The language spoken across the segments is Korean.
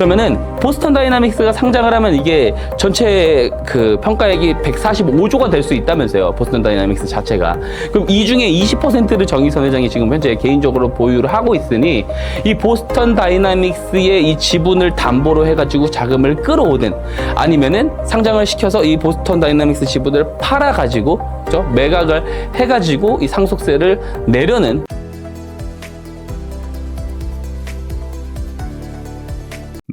그러면은 보스턴 다이나믹스가 상장을 하면 이게 전체 그 평가액이 145조가 될 수 있다면서요. 보스턴 다이나믹스 자체가. 그럼 이 중에 20%를 정의선 회장이 지금 현재 개인적으로 보유를 하고 있으니 이 보스턴 다이나믹스의 이 지분을 담보로 해가지고 자금을 끌어오든 아니면은 상장을 시켜서 이 보스턴 다이나믹스 지분을 팔아가지고 그죠? 매각을 해가지고 이 상속세를 내려는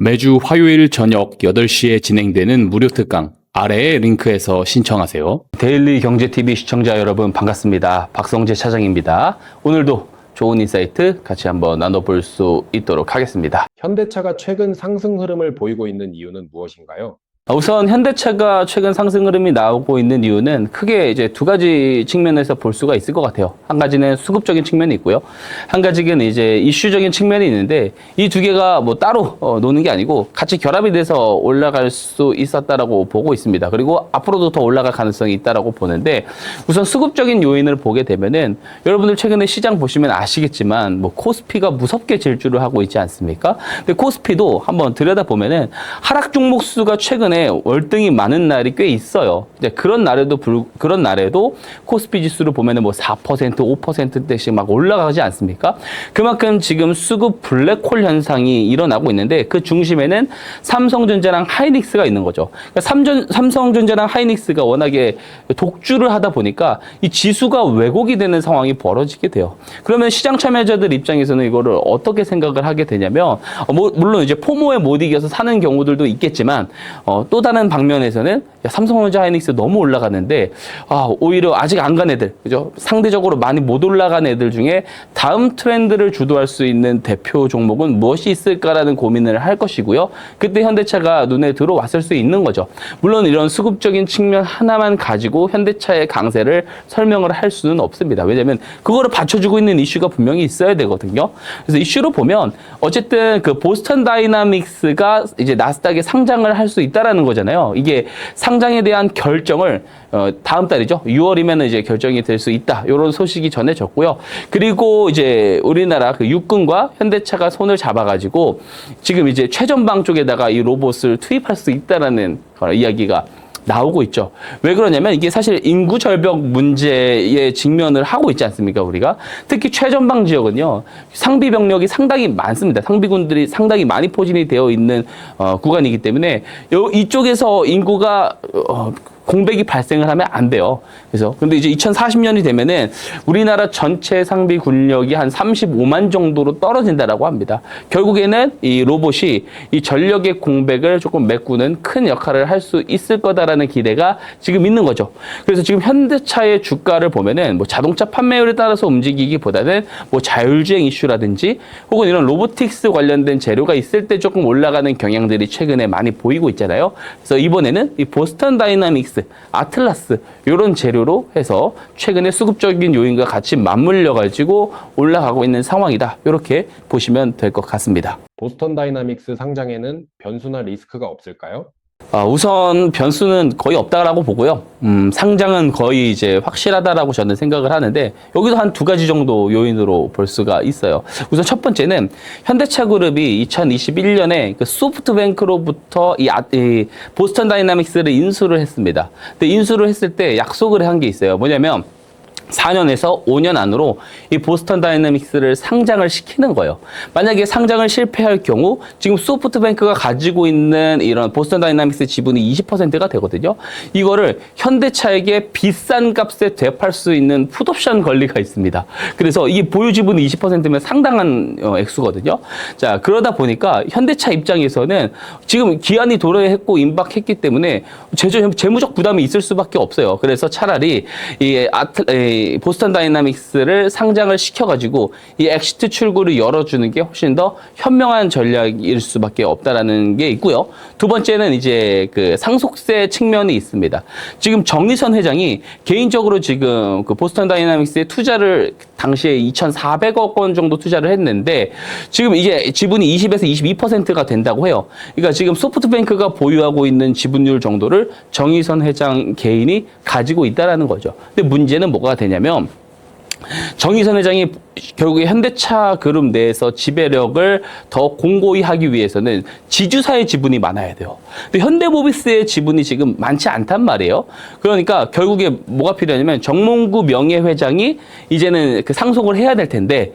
매주 화요일 저녁 8시에 진행되는 무료 특강 아래의 링크에서 신청하세요. 데일리 경제TV 시청자 여러분 반갑습니다. 박성재 차장입니다. 오늘도 좋은 인사이트 같이 한번 나눠볼 수 있도록 하겠습니다. 현대차가 최근 상승 흐름을 보이고 있는 이유는 무엇인가요? 우선 현대차가 최근 상승 흐름이 나오고 있는 이유는 크게 이제 두 가지 측면에서 볼 수가 있을 것 같아요. 한 가지는 수급적인 측면이 있고요. 한 가지는 이제 이슈적인 측면이 있는데 이 두 개가 뭐 따로 노는 게 아니고 같이 결합이 돼서 올라갈 수 있었다라고 보고 있습니다. 그리고 앞으로도 더 올라갈 가능성이 있다라고 보는데 우선 수급적인 요인을 보게 되면은 여러분들 최근에 시장 보시면 아시겠지만 뭐 코스피가 무섭게 질주를 하고 있지 않습니까? 근데 코스피도 한번 들여다보면은 하락 종목 수가 최근에 월등히 많은 날이 꽤 있어요. 이제 그런 날에도 코스피 지수를 보면은 뭐 4%, 5%대씩 막 올라가지 않습니까? 그만큼 지금 수급 블랙홀 현상이 일어나고 있는데 그 중심에는 삼성전자랑 하이닉스가 있는 거죠. 그러니까 삼성전자랑 하이닉스가 워낙에 독주를 하다 보니까 이 지수가 왜곡이 되는 상황이 벌어지게 돼요. 그러면 시장 참여자들 입장에서는 이거를 어떻게 생각을 하게 되냐면 물론 이제 포모에 못 이겨서 사는 경우들도 있겠지만 또 다른 방면에서는 삼성전자 하이닉스 너무 올라가는데 오히려 아직 안 간 애들 그죠? 상대적으로 많이 못 올라간 애들 중에 다음 트렌드를 주도할 수 있는 대표 종목은 무엇이 있을까라는 고민을 할 것이고요. 그때 현대차가 눈에 들어왔을 수 있는 거죠. 물론 이런 수급적인 측면 하나만 가지고 현대차의 강세를 설명을 할 수는 없습니다. 왜냐하면 그거를 받쳐주고 있는 이슈가 분명히 있어야 되거든요. 그래서 이슈로 보면 어쨌든 그 보스턴 다이나믹스가 이제 나스닥에 상장을 할 수 있다라는 거잖아요. 이게 상장에 대한 결정을 다음 달이죠. 6월이면 이제 결정이 될 수 있다. 이런 소식이 전해졌고요. 그리고 이제 우리나라 그 육군과 현대차가 손을 잡아가지고 지금 이제 최전방 쪽에다가 이 로봇을 투입할 수 있다라는 이야기가 나오고 있죠. 왜 그러냐면 이게 사실 인구 절벽 문제에 직면을 하고 있지 않습니까, 우리가? 특히 최전방 지역은요, 상비 병력이 상당히 많습니다. 상비군들이 상당히 많이 포진이 되어 있는 구간이기 때문에 이쪽에서 인구가 공백이 발생을 하면 안 돼요. 그래서 근데 이제 2040년이 되면은 우리나라 전체 상비 군력이 한 35만 정도로 떨어진다라고 합니다. 결국에는 이 로봇이 이 전력의 공백을 조금 메꾸는 큰 역할을 할 수 있을 거다라는 기대가 지금 있는 거죠. 그래서 지금 현대차의 주가를 보면은 뭐 자동차 판매율에 따라서 움직이기보다는 뭐 자율주행 이슈라든지 혹은 이런 로보틱스 관련된 재료가 있을 때 조금 올라가는 경향들이 최근에 많이 보이고 있잖아요. 그래서 이번에는 이 보스턴 다이나믹스, 아틀라스 이런 재료로 해서 최근에 수급적인 요인과 같이 맞물려 가지고 올라가고 있는 상황이다. 이렇게 보시면 될 것 같습니다. 보스턴 다이나믹스 상장에는 변수나 리스크가 없을까요? 우선 변수는 거의 없다라고 보고요. 상장은 거의 이제 확실하다라고 저는 생각을 하는데 여기도 한 두 가지 정도 요인으로 볼 수가 있어요. 우선 첫 번째는 현대차 그룹이 2021년에 그 소프트뱅크로부터 이 보스턴 다이나믹스를 인수를 했습니다. 근데 인수를 했을 때 약속을 한 게 있어요. 뭐냐면 4년에서 5년 안으로 이 보스턴 다이나믹스를 상장을 시키는 거예요. 만약에 상장을 실패할 경우 지금 소프트뱅크가 가지고 있는 이런 보스턴 다이나믹스 지분이 20%가 되거든요. 이거를 현대차에게 비싼 값에 되팔 수 있는 풋옵션 권리가 있습니다. 그래서 이게 보유 지분이 20%면 상당한 액수거든요. 자, 그러다 보니까 현대차 입장에서는 지금 기한이 도래했고 임박했기 때문에 재무적 부담이 있을 수밖에 없어요. 그래서 차라리 이 보스턴 다이나믹스를 상장을 시켜가지고 이 엑시트 출구를 열어주는 게 훨씬 더 현명한 전략일 수밖에 없다라는 게 있고요. 두 번째는 이제 그 상속세 측면이 있습니다. 지금 정의선 회장이 개인적으로 지금 그 보스턴 다이나믹스에 투자를 당시에 2,400억 원 정도 투자를 했는데 지금 이게 지분이 20에서 22%가 된다고 해요. 그러니까 지금 소프트뱅크가 보유하고 있는 지분율 정도를 정의선 회장 개인이 가지고 있다라는 거죠. 근데 문제는 뭐가 되냐면 정의선 회장이 결국에 현대차 그룹 내에서 지배력을 더 공고히 하기 위해서는 지주사의 지분이 많아야 돼요. 근데 현대모비스의 지분이 지금 많지 않단 말이에요. 그러니까 결국에 뭐가 필요하냐면 정몽구 명예회장이 이제는 그 상속을 해야 될 텐데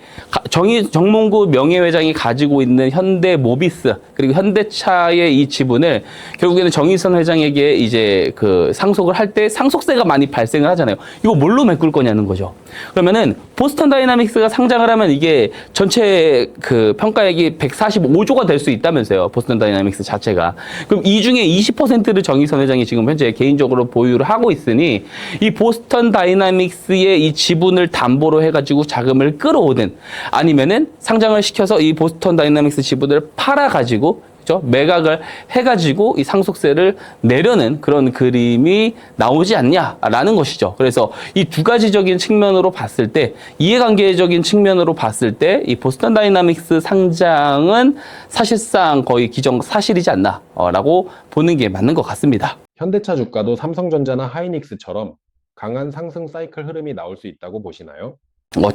정몽구 명예회장이 가지고 있는 현대모비스 그리고 현대차의 이 지분을 결국에는 정의선 회장에게 이제 그 상속을 할 때 상속세가 많이 발생을 하잖아요. 이거 뭘로 메꿀 거냐는 거죠. 그러면은 보스턴 다이나믹스가 상장을 하면 이게 전체 그 평가액이 145조가 될 수 있다면서요. 보스턴 다이나믹스 자체가. 그럼 이 중에 20%를 정의선 회장이 지금 현재 개인적으로 보유를 하고 있으니 이 보스턴 다이나믹스의 이 지분을 담보로 해가지고 자금을 끌어오든 아니면은 상장을 시켜서 이 보스턴 다이나믹스 지분을 팔아가지고 그죠? 매각을 해가지고 이 상속세를 내려는 그런 그림이 나오지 않냐라는 것이죠. 그래서 이 두 가지적인 측면으로 봤을 때, 이해관계적인 측면으로 봤을 때, 이 보스턴 다이나믹스 상장은 사실상 거의 기정사실이지 않나라고 보는 게 맞는 것 같습니다. 현대차 주가도 삼성전자나 하이닉스처럼 강한 상승 사이클 흐름이 나올 수 있다고 보시나요?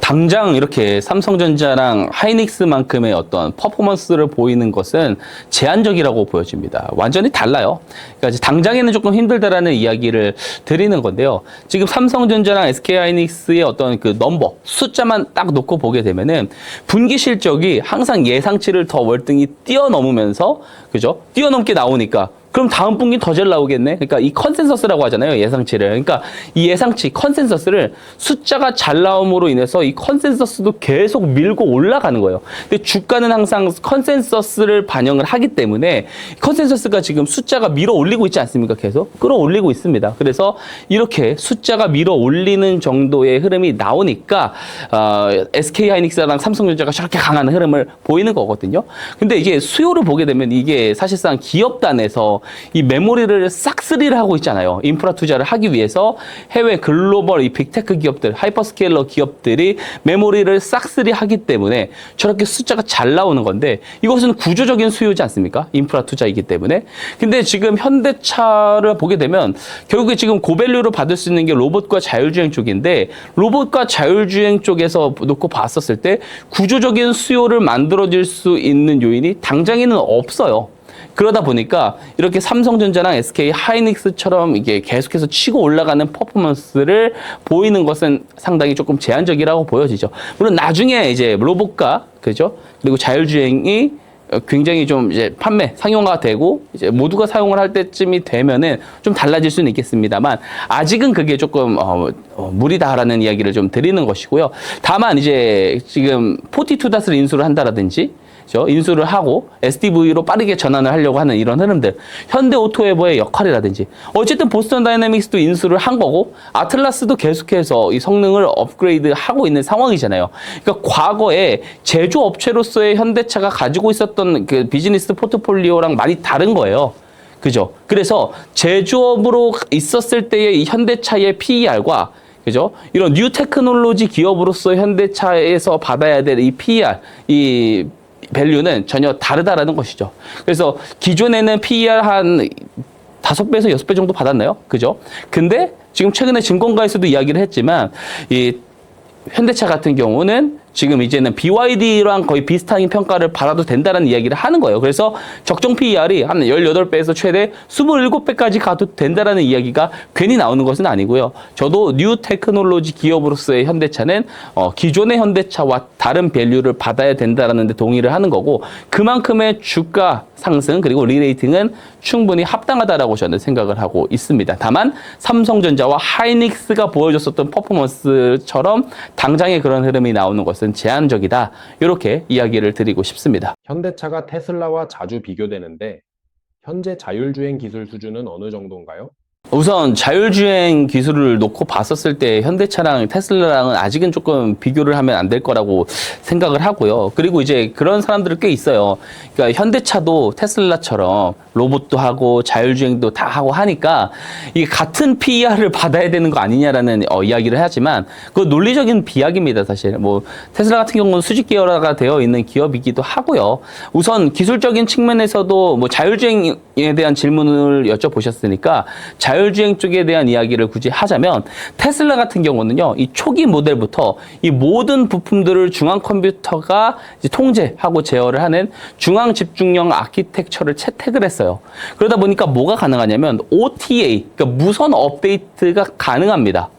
당장 이렇게 삼성전자랑 하이닉스만큼의 어떤 퍼포먼스를 보이는 것은 제한적이라고 보여집니다. 완전히 달라요. 그러니까 당장에는 조금 힘들다라는 이야기를 드리는 건데요. 지금 삼성전자랑 SK하이닉스의 어떤 그 넘버, 숫자만 딱 놓고 보게 되면은 분기 실적이 항상 예상치를 더 월등히 뛰어넘으면서, 그죠? 뛰어넘게 나오니까 그럼 다음 분기 더 잘 나오겠네. 그러니까 이 컨센서스라고 하잖아요. 예상치를. 그러니까 이 예상치, 컨센서스를 숫자가 잘 나옴으로 인해서 이 컨센서스도 계속 밀고 올라가는 거예요. 근데 주가는 항상 컨센서스를 반영을 하기 때문에 컨센서스가 지금 숫자가 밀어 올리고 있지 않습니까? 계속 끌어올리고 있습니다. 그래서 이렇게 숫자가 밀어 올리는 정도의 흐름이 나오니까 SK하이닉스랑 삼성전자가 저렇게 강한 흐름을 보이는 거거든요. 근데 이게 수요를 보게 되면 이게 사실상 기업단에서 이 메모리를 싹쓸이를 하고 있잖아요. 인프라 투자를 하기 위해서 해외 글로벌 이 빅테크 기업들, 하이퍼스케일러 기업들이 메모리를 싹쓸이 하기 때문에 저렇게 숫자가 잘 나오는 건데 이것은 구조적인 수요지 않습니까? 인프라 투자이기 때문에. 근데 지금 현대차를 보게 되면 결국에 지금 고밸류로 받을 수 있는 게 로봇과 자율주행 쪽인데 로봇과 자율주행 쪽에서 놓고 봤었을 때 구조적인 수요를 만들어질 수 있는 요인이 당장에는 없어요. 그러다 보니까 이렇게 삼성전자랑 SK 하이닉스처럼 이게 계속해서 치고 올라가는 퍼포먼스를 보이는 것은 상당히 조금 제한적이라고 보여지죠. 물론 나중에 이제 로봇과 그죠? 그리고 자율주행이 굉장히 좀 이제 판매, 상용화가 되고 이제 모두가 사용을 할 때쯤이 되면은 좀 달라질 수는 있겠습니다만 아직은 그게 조금 무리다라는 이야기를 좀 드리는 것이고요. 다만 이제 지금 42닷을 인수를 한다라든지 인수를 하고 SDV로 빠르게 전환을 하려고 하는 이런 흐름들, 현대오토에버의 역할이라든지 어쨌든 보스턴 다이내믹스도 인수를 한 거고 아틀라스도 계속해서 이 성능을 업그레이드 하고 있는 상황이잖아요. 그러니까 과거에 제조업체로서의 현대차가 가지고 있었던 그 비즈니스 포트폴리오랑 많이 다른 거예요. 그죠? 그래서 제조업으로 있었을 때의 이 현대차의 PER과 그죠? 이런 뉴 테크놀로지 기업으로서 현대차에서 받아야 될 이 PER, 이 밸류는 전혀 다르다라는 것이죠. 그래서 기존에는 PER 한 5배에서 6배 정도 받았나요? 그죠? 근데 지금 최근에 증권가에서도 이야기를 했지만 이 현대차 같은 경우는 지금 이제는 BYD랑 거의 비슷한 평가를 받아도 된다는 이야기를 하는 거예요. 그래서 적정 PER이 한 18배에서 최대 27배까지 가도 된다는 이야기가 괜히 나오는 것은 아니고요. 저도 뉴 테크놀로지 기업으로서의 현대차는 기존의 현대차와 다른 밸류를 받아야 된다는 데 동의를 하는 거고 그만큼의 주가 상승 그리고 리레이팅은 충분히 합당하다라고 저는 생각을 하고 있습니다. 다만 삼성전자와 하이닉스가 보여줬었던 퍼포먼스처럼 당장의 그런 흐름이 나오는 것은 제한적이다. 이렇게 이야기를 드리고 싶습니다. 현대차가 테슬라와 자주 비교되는데 현재 자율주행 기술 수준은 어느 정도인가요? 우선 자율주행 기술을 놓고 봤었을 때 현대차랑 테슬라랑은 아직은 조금 비교를 하면 안 될 거라고 생각을 하고요. 그리고 이제 그런 사람들이 꽤 있어요. 그러니까 현대차도 테슬라처럼 로봇도 하고 자율주행도 다 하고 하니까 이게 같은 PER을 받아야 되는 거 아니냐라는 이야기를 하지만 그 논리적인 비약입니다. 사실 뭐 테슬라 같은 경우는 수직 계열화가 되어 있는 기업이기도 하고요. 우선 기술적인 측면에서도 뭐 자율주행에 대한 질문을 여쭤보셨으니까 자율주행 쪽에 대한 이야기를 굳이 하자면 테슬라 같은 경우는요, 이 초기 모델부터 이 모든 부품들을 중앙 컴퓨터가 이제 통제하고 제어를 하는 중앙 집중형 아키텍처를 채택을 했어요. 그러다 보니까 뭐가 가능하냐면 OTA, 그러니까 무선 업데이트가 가능합니다.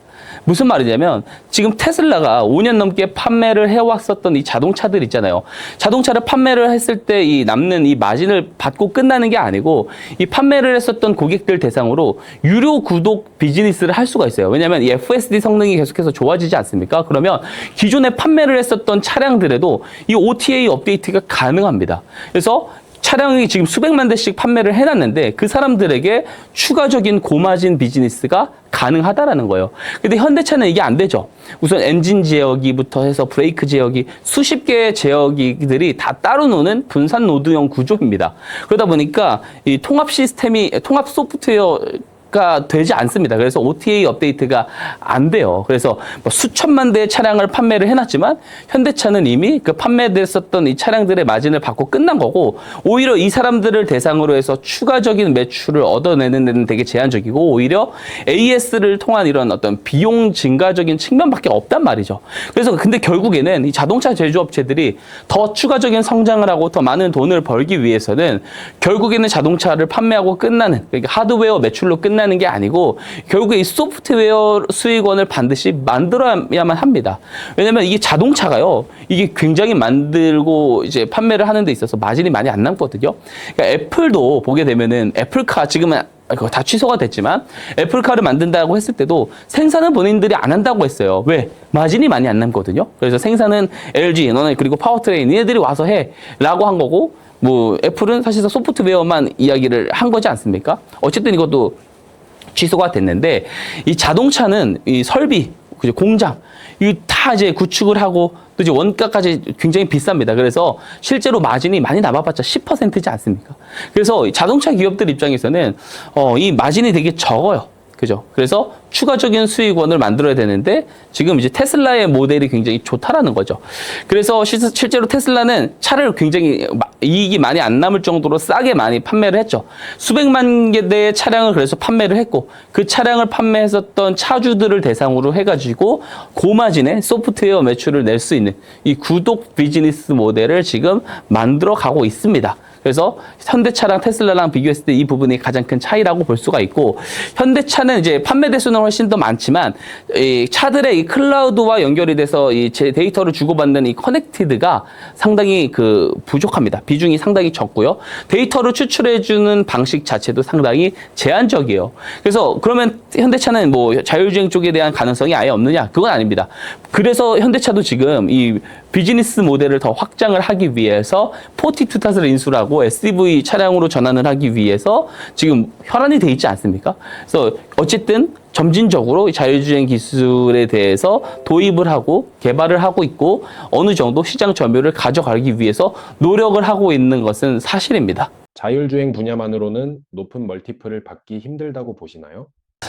무슨 말이냐면 지금 테슬라가 5년 넘게 판매를 해왔었던 이 자동차들 있잖아요. 자동차를 판매를 했을 때 이 남는 이 마진을 받고 끝나는 게 아니고 이 판매를 했었던 고객들 대상으로 유료 구독 비즈니스를 할 수가 있어요. 왜냐하면 이 FSD 성능이 계속해서 좋아지지 않습니까? 그러면 기존에 판매를 했었던 차량들에도 이 OTA 업데이트가 가능합니다. 그래서 차량이 지금 수백만 대씩 판매를 해놨는데 그 사람들에게 추가적인 고마진 비즈니스가 가능하다라는 거예요. 근데 현대차는 이게 안 되죠. 우선 엔진 제어기부터 해서 브레이크 제어기 수십 개의 제어기들이 다 따로 노는 분산 노드형 구조입니다. 그러다 보니까 이 통합 시스템이 통합 소프트웨어 가 되지 않습니다. 그래서 OTA 업데이트가 안 돼요. 그래서 뭐 수천만 대의 차량을 판매를 해놨지만 현대차는 이미 그 판매됐었던 이 차량들의 마진을 받고 끝난 거고 오히려 이 사람들을 대상으로 해서 추가적인 매출을 얻어내는 데는 되게 제한적이고 오히려 AS를 통한 이런 어떤 비용 증가적인 측면밖에 없단 말이죠. 그래서 근데 결국에는 이 자동차 제조업체들이 더 추가적인 성장을 하고 더 많은 돈을 벌기 위해서는 결국에는 자동차를 판매하고 끝나는 그러니까 하드웨어 매출로 끝나는 게 아니고 결국에 이 소프트웨어 수익원을 반드시 만들어야만 합니다. 왜냐면 이게 자동차가요. 이게 굉장히 만들고 이제 판매를 하는 데 있어서 마진이 많이 안 남거든요. 그러니까 애플도 보게 되면은 애플카 지금은 그거 다 취소가 됐지만 애플카를 만든다고 했을 때도 생산은 본인들이 안 한다고 했어요. 왜? 마진이 많이 안 남거든요. 그래서 생산은 LG, 너네 그리고 파워트레인 얘네들이 와서 해 라고 한 거고 뭐 애플은 사실상 소프트웨어만 이야기를 한 거지 않습니까? 어쨌든 이것도 취소가 됐는데 이 자동차는 이 설비, 그죠? 공장 이 다 이제 구축을 하고 또 이제 원가까지 굉장히 비쌉니다. 그래서 실제로 마진이 많이 남아봤자 10%지 않습니까? 그래서 자동차 기업들 입장에서는 이 마진이 되게 적어요. 그죠? 그래서 추가적인 수익원을 만들어야 되는데 지금 이제 테슬라의 모델이 굉장히 좋다라는 거죠. 그래서 실제로 테슬라는 차를 굉장히 이익이 많이 안 남을 정도로 싸게 많이 판매를 했죠. 수백만 개의 차량을 그래서 판매를 했고 그 차량을 판매했었던 차주들을 대상으로 해가지고 고마진의 소프트웨어 매출을 낼 수 있는 이 구독 비즈니스 모델을 지금 만들어 가고 있습니다. 그래서 현대차랑 테슬라랑 비교했을 때 이 부분이 가장 큰 차이라고 볼 수가 있고 현대차는 이제 판매 대수는 훨씬 더 많지만 이 차들의 이 클라우드와 연결이 돼서 이 데이터를 주고받는 이 커넥티드가 상당히 그 부족합니다. 비중이 상당히 적고요. 데이터를 추출해주는 방식 자체도 상당히 제한적이에요. 그래서 그러면 현대차는 뭐 자율주행 쪽에 대한 가능성이 아예 없느냐? 그건 아닙니다. 그래서 현대차도 지금 이 비즈니스 모델을 더 확장을 하기 위해서 42 탓을 인수하고 SUV 차량으로 전환을 하기 위해서 지금 혈안이 돼 있지 않습니까? 그래서 어쨌든 점진적으로 자율주행 기술에 대해서 도입을 하고 개발을 하고 있고 어느 정도 시장 점유율을 가져가기 위해서 노력을 하고 있는 것은 사실입니다. 자율주행 분야만으로는 높은 멀티플을 받기 힘들다고 보시나요?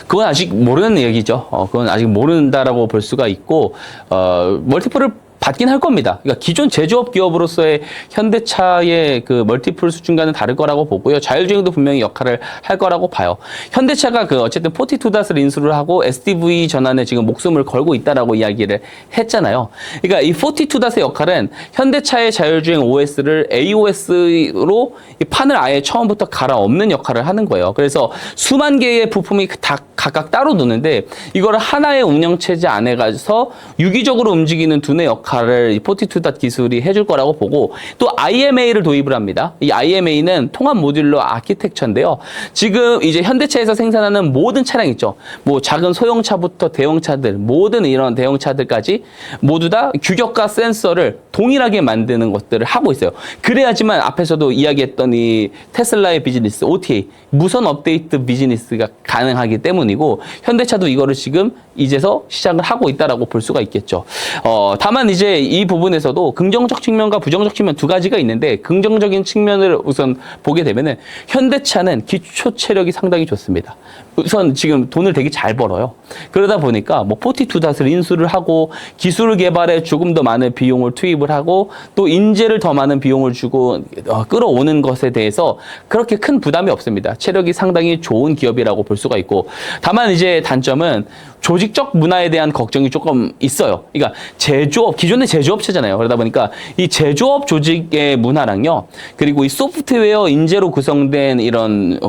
그건 아직 모르는 얘기죠. 그건 아직 모른다라고 볼 수가 있고, 멀티플을 받긴 할 겁니다. 그러니까 기존 제조업 기업으로서의 현대차의 그 멀티플 수준과는 다를 거라고 보고요. 자율주행도 분명히 역할을 할 거라고 봐요. 현대차가 그 어쨌든 42닷을 인수를 하고 SDV 전환에 지금 목숨을 걸고 있다라고 이야기를 했잖아요. 그러니까 이 42닷의 역할은 현대차의 자율주행 OS를 AOS로 이 판을 아예 처음부터 갈아엎는 역할을 하는 거예요. 그래서 수만 개의 부품이 다 각각 따로 두는데 이거를 하나의 운영체제 안에 가서 유기적으로 움직이는 두뇌 역할을 이 42닷 기술이 해줄 거라고 보고 또 IMA를 도입을 합니다. 이 IMA는 통합 모듈러 아키텍처인데요. 지금 이제 현대차에서 생산하는 모든 차량 있죠. 뭐 작은 소형차부터 대형차들, 모든 이런 대형차들까지 모두 다 규격과 센서를 동일하게 만드는 것들을 하고 있어요. 그래야지만 앞에서도 이야기했던 이 테슬라의 비즈니스, OTA, 무선 업데이트 비즈니스가 가능하기 때문이고 현대차도 이거를 지금 이제서 시작을 하고 있다라고 볼 수가 있겠죠. 다만 이제 이제 이 부분에서도 긍정적 측면과 부정적 측면 두 가지가 있는데 긍정적인 측면을 우선 보게 되면은 현대차는 기초 체력이 상당히 좋습니다. 우선 지금 돈을 되게 잘 벌어요. 그러다 보니까 뭐 42닷을 인수를 하고 기술 개발에 조금 더 많은 비용을 투입을 하고 또 인재를 더 많은 비용을 주고 끌어오는 것에 대해서 그렇게 큰 부담이 없습니다. 체력이 상당히 좋은 기업이라고 볼 수가 있고, 다만 이제 단점은 조직적 문화에 대한 걱정이 조금 있어요. 그러니까 제조업, 기존의 제조업체잖아요. 그러다 보니까 이 제조업 조직의 문화랑요, 그리고 이 소프트웨어 인재로 구성된 이런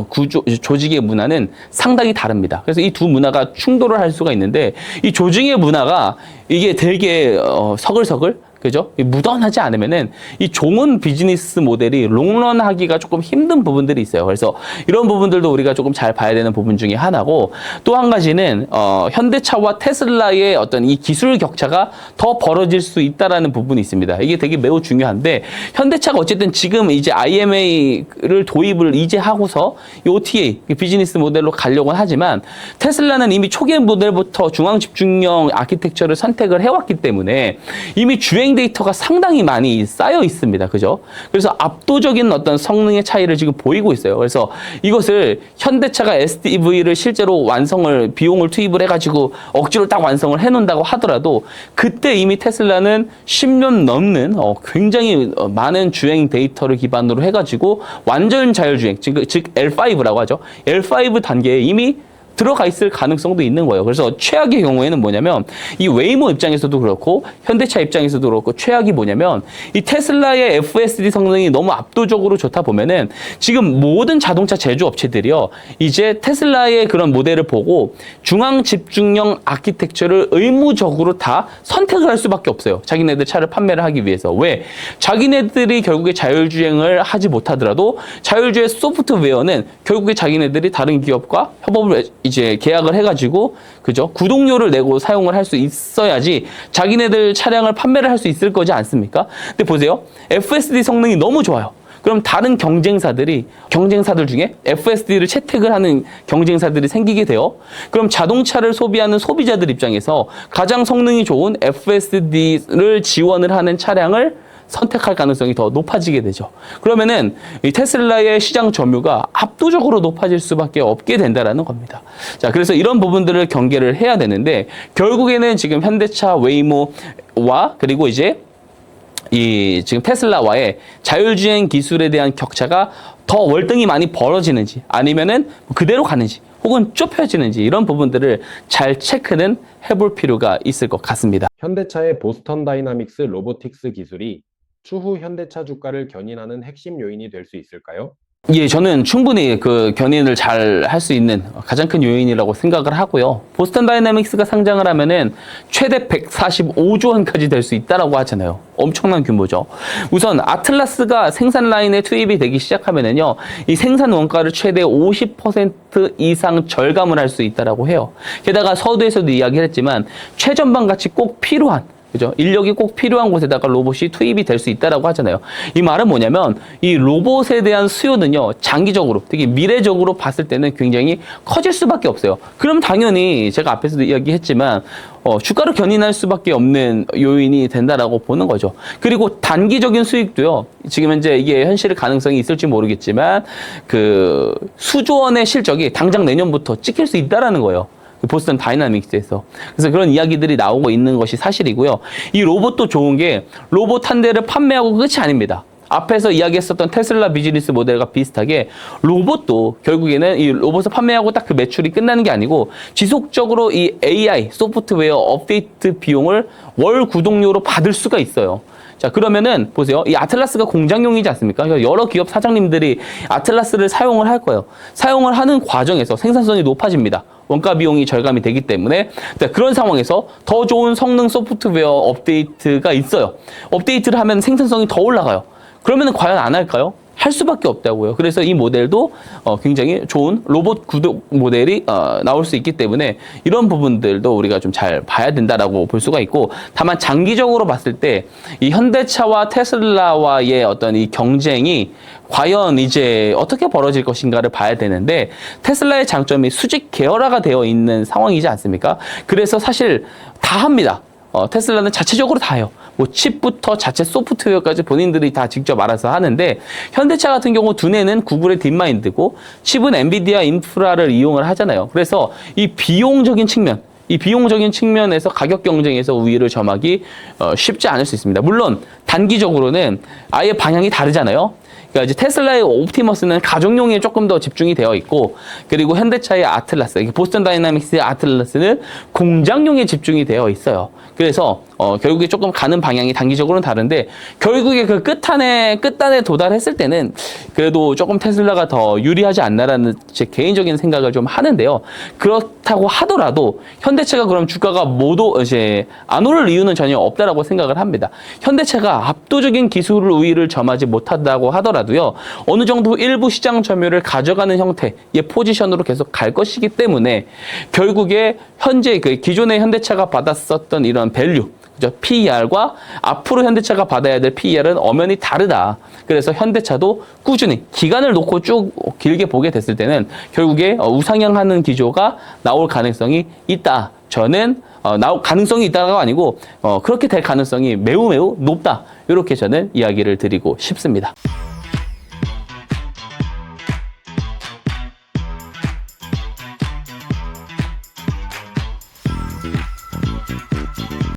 조직의 문화는 상당히 다릅니다. 그래서 이 두 문화가 충돌을 할 수가 있는데, 이 조직의 문화가 이게 되게 서글서글, 그죠? 무던하지 않으면은 이 좋은 비즈니스 모델이 롱런하기가 조금 힘든 부분들이 있어요. 그래서 이런 부분들도 우리가 조금 잘 봐야 되는 부분 중에 하나고, 또 한 가지는 현대차와 테슬라의 어떤 이 기술 격차가 더 벌어질 수 있다라는 부분이 있습니다. 이게 되게 매우 중요한데, 현대차가 어쨌든 지금 이제 IMA를 도입을 이제 하고서 이 OTA 비즈니스 모델로 가려고는 하지만, 테슬라는 이미 초기 모델부터 중앙 집중형 아키텍처를 선택을 해왔기 때문에 이미 주행 데이터가 상당히 많이 쌓여 있습니다. 그죠? 그래서 압도적인 어떤 성능의 차이를 지금 보이고 있어요. 그래서 이것을 현대차가 SDV를 실제로 비용을 투입을 해가지고 억지로 딱 완성을 해놓는다고 하더라도, 그때 이미 테슬라는 10년 넘는 굉장히 많은 주행 데이터를 기반으로 해가지고 완전 자율주행, 즉 L5라고 하죠. L5 단계에 이미 들어가 있을 가능성도 있는 거예요. 그래서 최악의 경우에는 뭐냐면, 이 웨이모 입장에서도 그렇고 현대차 입장에서도 그렇고 최악이 뭐냐면, 이 테슬라의 FSD 성능이 너무 압도적으로 좋다 보면은 지금 모든 자동차 제조업체들이요, 이제 테슬라의 그런 모델을 보고 중앙 집중형 아키텍처를 의무적으로 다 선택을 할 수밖에 없어요. 자기네들 차를 판매를 하기 위해서. 왜? 자기네들이 결국에 자율주행을 하지 못하더라도 자율주행 소프트웨어는 결국에 자기네들이 다른 기업과 협업을 이제 계약을 해가지고, 그죠? 구독료를 내고 사용을 할 수 있어야지 자기네들 차량을 판매를 할 수 있을 거지 않습니까? 근데 보세요. FSD 성능이 너무 좋아요. 그럼 다른 경쟁사들 중에 FSD를 채택을 하는 경쟁사들이 생기게 돼요. 그럼 자동차를 소비하는 소비자들 입장에서 가장 성능이 좋은 FSD를 지원을 하는 차량을 선택할 가능성이 더 높아지게 되죠. 그러면은 이 테슬라의 시장 점유가 압도적으로 높아질 수밖에 없게 된다라는 겁니다. 자, 그래서 이런 부분들을 경계를 해야 되는데, 결국에는 지금 현대차 웨이모와 그리고 이제 이 지금 테슬라와의 자율주행 기술에 대한 격차가 더 월등히 많이 벌어지는지, 아니면은 그대로 가는지, 혹은 좁혀지는지, 이런 부분들을 잘 체크는 해볼 필요가 있을 것 같습니다. 현대차의 보스턴 다이나믹스 로보틱스 기술이 추후 현대차 주가를 견인하는 핵심 요인이 될 수 있을까요? 예, 저는 충분히 그 견인을 잘 할 수 있는 가장 큰 요인이라고 생각을 하고요. 보스턴 다이나믹스가 상장을 하면은 최대 145조 원까지 될 수 있다라고 하잖아요. 엄청난 규모죠. 우선 아틀라스가 생산 라인에 투입이 되기 시작하면은요, 이 생산 원가를 최대 50% 이상 절감을 할 수 있다라고 해요. 게다가 서두에서도 이야기를 했지만 최전방 같이 꼭 필요한, 그죠? 인력이 꼭 필요한 곳에다가 로봇이 투입이 될 수 있다라고 하잖아요. 이 말은 뭐냐면, 이 로봇에 대한 수요는요, 장기적으로, 되게 미래적으로 봤을 때는 굉장히 커질 수밖에 없어요. 그럼 당연히 제가 앞에서도 이야기했지만, 주가를 견인할 수밖에 없는 요인이 된다라고 보는 거죠. 그리고 단기적인 수익도요, 지금 현재 이게 현실의 가능성이 있을지 모르겠지만, 그 수조 원의 실적이 당장 내년부터 찍힐 수 있다라는 거예요. 보스턴 다이나믹스에서. 그래서 그런 이야기들이 나오고 있는 것이 사실이고요. 이 로봇도 좋은 게, 로봇 한 대를 판매하고 끝이 아닙니다. 앞에서 이야기했었던 테슬라 비즈니스 모델과 비슷하게 로봇도 결국에는 이 로봇을 판매하고 딱 그 매출이 끝나는 게 아니고, 지속적으로 이 AI 소프트웨어 업데이트 비용을 월 구독료로 받을 수가 있어요. 자, 그러면은 보세요. 이 아틀라스가 공장용이지 않습니까? 여러 기업 사장님들이 아틀라스를 사용을 할 거예요. 사용을 하는 과정에서 생산성이 높아집니다. 원가 비용이 절감이 되기 때문에. 그런 상황에서 더 좋은 성능 소프트웨어 업데이트가 있어요. 업데이트를 하면 생산성이 더 올라가요. 그러면 과연 안 할까요? 할 수밖에 없다고요. 그래서 이 모델도 굉장히 좋은 로봇 구독 모델이 나올 수 있기 때문에, 이런 부분들도 우리가 좀 잘 봐야 된다라고 볼 수가 있고, 다만 장기적으로 봤을 때 이 현대차와 테슬라와의 어떤 이 경쟁이 과연 이제 어떻게 벌어질 것인가를 봐야 되는데, 테슬라의 장점이 수직 계열화가 되어 있는 상황이지 않습니까? 그래서 사실 다 합니다. 테슬라는 자체적으로 다 해요. 뭐 칩부터 자체 소프트웨어까지 본인들이 다 직접 알아서 하는데 현대차 같은 경우 두뇌는 구글의 딥마인드고 칩은 엔비디아 인프라를 이용을 하잖아요. 그래서 이 비용적인 측면에서 가격 경쟁에서 우위를 점하기 쉽지 않을 수 있습니다. 물론 단기적으로는 아예 방향이 다르잖아요. 그러니까 이제 테슬라의 옵티머스는 가정용에 조금 더 집중이 되어 있고, 그리고 현대차의 아틀라스, 보스턴 다이나믹스의 아틀라스는 공장용에 집중이 되어 있어요. 그래서 결국에 조금 가는 방향이 단기적으로는 다른데, 결국에 그 끝단에 도달했을 때는 그래도 조금 테슬라가 더 유리하지 않나라는 제 개인적인 생각을 좀 하는데요. 그렇다고 하더라도 현대차가 그럼 주가가 이제 안 오를 이유는 전혀 없다라고 생각을 합니다. 현대차가 압도적인 기술 우위를 점하지 못한다고 하더라도요, 어느 정도 일부 시장 점유율을 가져가는 형태의 포지션으로 계속 갈 것이기 때문에 결국에 현재 그 기존의 현대차가 받았었던 이런 밸류, 그죠? PER과 앞으로 현대차가 받아야 될 PER은 엄연히 다르다. 그래서 현대차도 꾸준히 기간을 놓고 쭉 길게 보게 됐을 때는 결국에 우상향하는 기조가 나올 가능성이 있다. 저는 나올 가능성이 있다가 아니고 그렇게 될 가능성이 매우 높다. 이렇게 저는 이야기를 드리고 싶습니다.